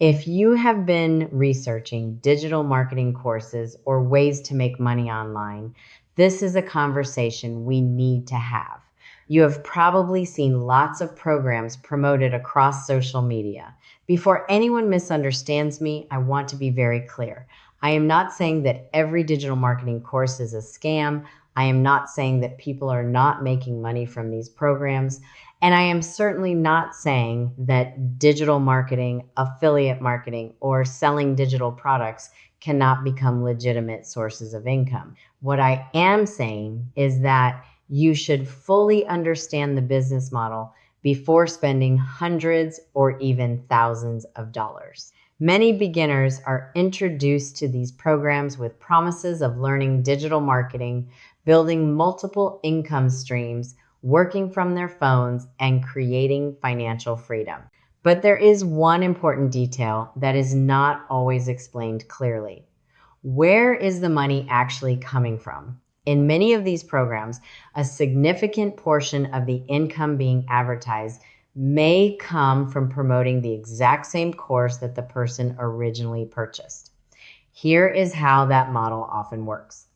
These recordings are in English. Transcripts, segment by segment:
If you have been researching digital marketing courses or ways to make money online, this is a conversation we need to have. You have probably seen lots of programs promoted across social media. Before anyone misunderstands me, I want to be very clear. I am not saying that every digital marketing course is a scam. I am not saying that people are not making money from these programs. And I am certainly not saying that digital marketing, affiliate marketing, or selling digital products cannot become legitimate sources of income. What I am saying is that you should fully understand the business model before spending hundreds or even thousands of dollars. Many beginners are introduced to these programs with promises of learning digital marketing, building multiple income streams, working from their phones, and creating financial freedom. But there is one important detail that is not always explained clearly. Where is the money actually coming from? In many of these programs, a significant portion of the income being advertised may come from promoting the exact same course that the person originally purchased. Here is how that model often works.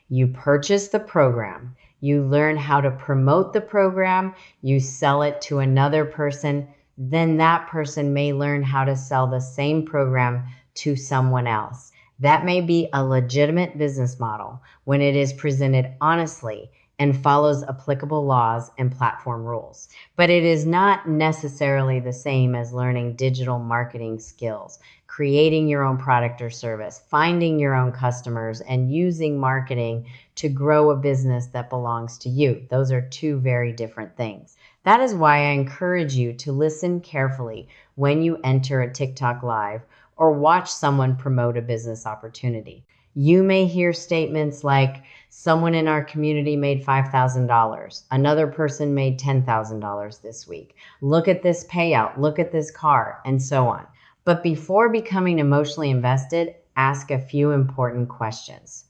You purchase the program, you learn how to promote the program, you sell it to another person, then that person may learn how to sell the same program to someone else. That may be a legitimate business model when it is presented honestly and follows applicable laws and platform rules. But it is not necessarily the same as learning digital marketing skills, creating your own product or service, finding your own customers, and using marketing to grow a business that belongs to you. Those are two very different things. That is why I encourage you to listen carefully when you enter a TikTok live or watch someone promote a business opportunity. You may hear statements like, someone in our community made $5,000. Another person made $10,000 this week. Look at this payout. Look at this car, and so on. But before becoming emotionally invested, ask a few important questions.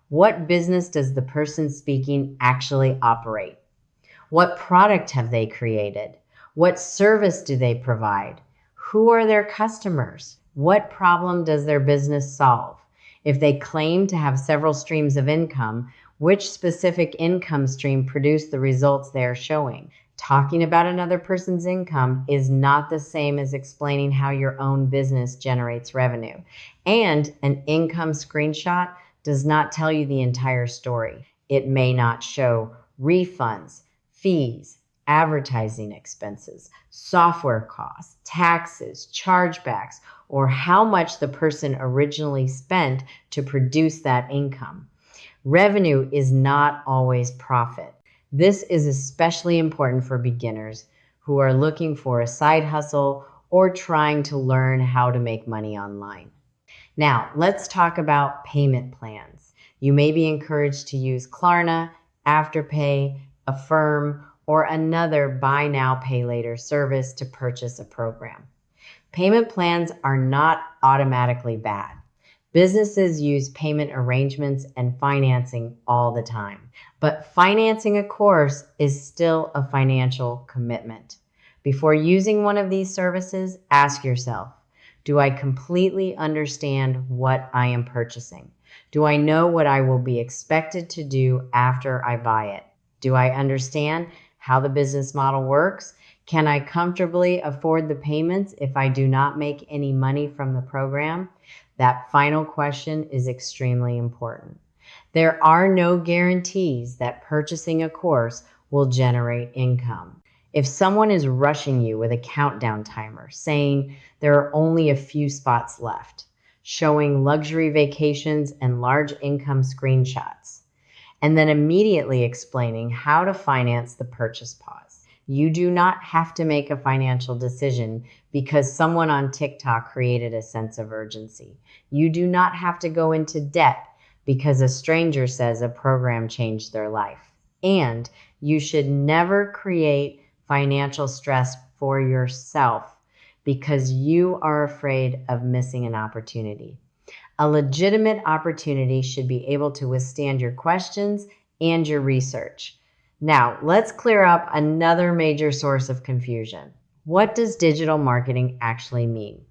What business does the person speaking actually operate? What product have they created? What service do they provide? Who are their customers? What problem does their business solve? If they claim to have several streams of income, which specific income stream produced the results they are showing? Talking about another person's income is not the same as explaining how your own business generates revenue. And an income screenshot does not tell you the entire story. It may not show refunds, fees, advertising expenses, software costs, taxes, chargebacks, or how much the person originally spent to produce that income. Revenue is not always profit. This is especially important for beginners who are looking for a side hustle or trying to learn how to make money online. Now, let's talk about payment plans. You may be encouraged to use Klarna, Afterpay, Affirm, or another buy now, pay later service to purchase a program. Payment plans are not automatically bad. Businesses use payment arrangements and financing all the time, but financing a course is still a financial commitment. Before using one of these services, ask yourself, do I completely understand what I am purchasing? Do I know what I will be expected to do after I buy it? Do I understand how the business model works? Can I comfortably afford the payments if I do not make any money from the program? That final question is extremely important. There are no guarantees that purchasing a course will generate income. If someone is rushing you with a countdown timer saying there are only a few spots left, showing luxury vacations and large income screenshots, and then immediately explaining how to finance the purchase pause, you do not have to make a financial decision because someone on TikTok created a sense of urgency. You do not have to go into debt because a stranger says a program changed their life. And you should never create financial stress for yourself because you are afraid of missing an opportunity. A legitimate opportunity should be able to withstand your questions and your research. Now, let's clear up another major source of confusion. What does digital marketing actually mean?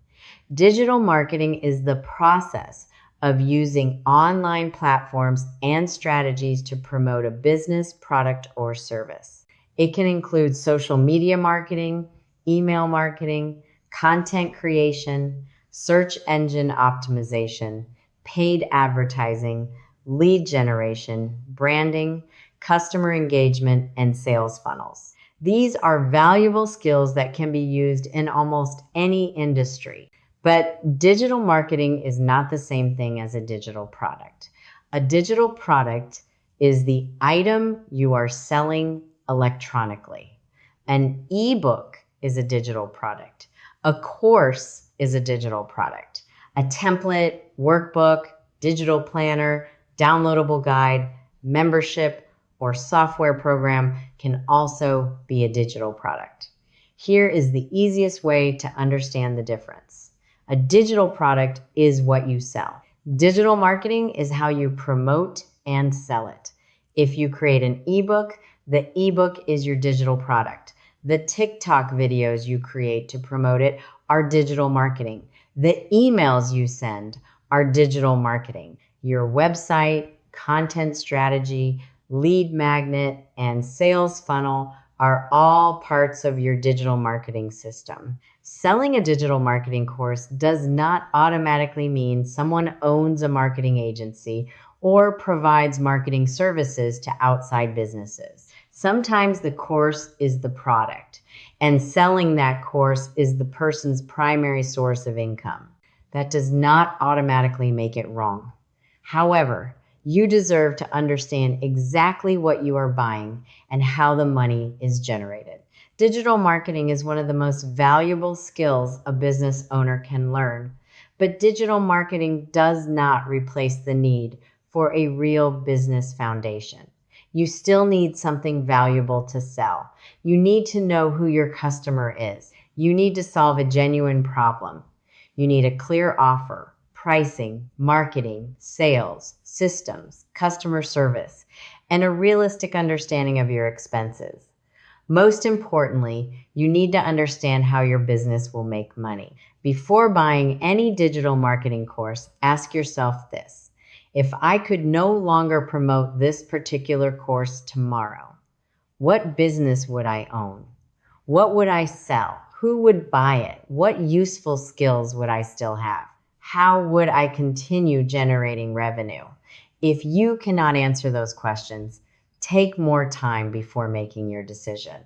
Digital marketing is the process of using online platforms and strategies to promote a business, product, or service. It can include social media marketing, email marketing, content creation, search engine optimization, paid advertising, lead generation, branding, customer engagement, and sales funnels. These are valuable skills that can be used in almost any industry. But digital marketing is not the same thing as a digital product. A digital product is the item you are selling electronically. An ebook is a digital product. A course is a digital product. A template, workbook, digital planner, downloadable guide, membership, or software program can also be a digital product. Here is the easiest way to understand the difference. A digital product is what you sell. Digital marketing is how you promote and sell it. If you create an ebook, the ebook is your digital product. The TikTok videos you create to promote it are digital marketing. The emails you send are digital marketing. Your website, content strategy, lead magnet, and sales funnel are all parts of your digital marketing system. Selling a digital marketing course does not automatically mean someone owns a marketing agency or provides marketing services to outside businesses. Sometimes the course is the product, and selling that course is the person's primary source of income. That does not automatically make it wrong. However, you deserve to understand exactly what you are buying and how the money is generated. Digital marketing is one of the most valuable skills a business owner can learn, but digital marketing does not replace the need for a real business foundation. You still need something valuable to sell. You need to know who your customer is. You need to solve a genuine problem. You need a clear offer, pricing, marketing, sales, systems, customer service, and a realistic understanding of your expenses. Most importantly, you need to understand how your business will make money. Before buying any digital marketing course, ask yourself this: if I could no longer promote this particular course tomorrow, what business would I own? What would I sell? Who would buy it? What useful skills would I still have? How would I continue generating revenue? If you cannot answer those questions, take more time before making your decision.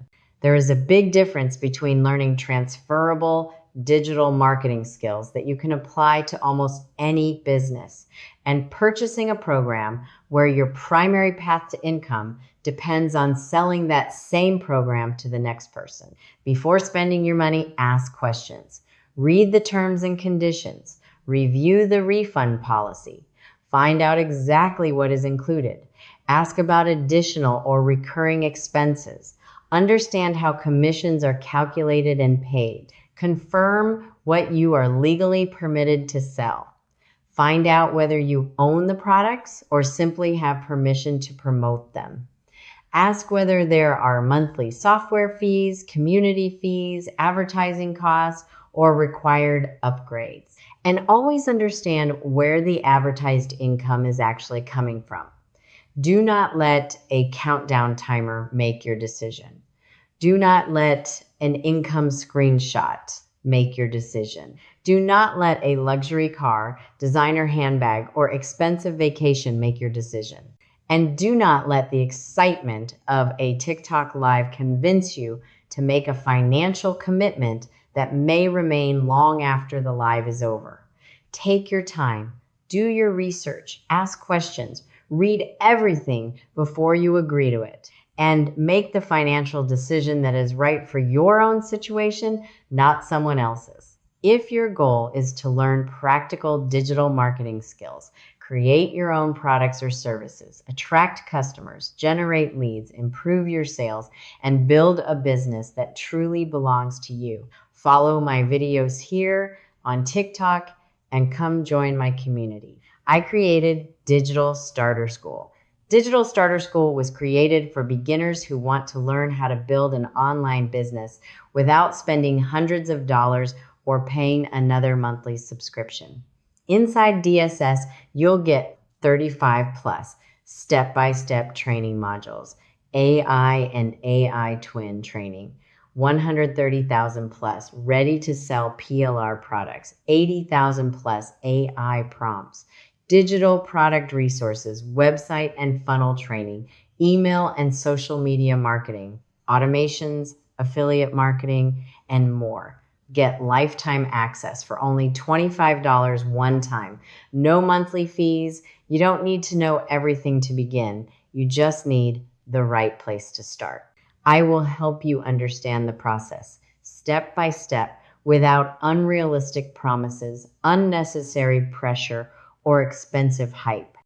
There is a big difference between learning transferable digital marketing skills that you can apply to almost any business and purchasing a program where your primary path to income depends on selling that same program to the next person. Before spending your money, ask questions. Read the terms and conditions. Review the refund policy. Find out exactly what is included. Ask about additional or recurring expenses. Understand how commissions are calculated and paid. Confirm what you are legally permitted to sell. Find out whether you own the products or simply have permission to promote them. Ask whether there are monthly software fees, community fees, advertising costs, or required upgrades. And always understand where the advertised income is actually coming from. Do not let a countdown timer make your decision. Do not let an income screenshot make your decision. Do not let a luxury car, designer handbag, or expensive vacation make your decision. And do not let the excitement of a TikTok live convince you to make a financial commitment that may remain long after the live is over. Take your time, do your research, ask questions, read everything before you agree to it, and make the financial decision that is right for your own situation, not someone else's. If your goal is to learn practical digital marketing skills, create your own products or services, attract customers, generate leads, improve your sales, and build a business that truly belongs to you, follow my videos here on TikTok and come join my community. I created Digital Starter School. Digital Starter School was created for beginners who want to learn how to build an online business without spending hundreds of dollars or paying another monthly subscription. Inside DSS, you'll get 35 plus step-by-step training modules, AI and AI twin training, 130,000 plus ready to sell PLR products, 80,000 plus AI prompts, digital product resources, website and funnel training, email and social media marketing, automations, affiliate marketing, and more. Get lifetime access for only $25 one time. No monthly fees. You don't need to know everything to begin. You just need the right place to start. I will help you understand the process step by step without unrealistic promises, unnecessary pressure, or expensive hype.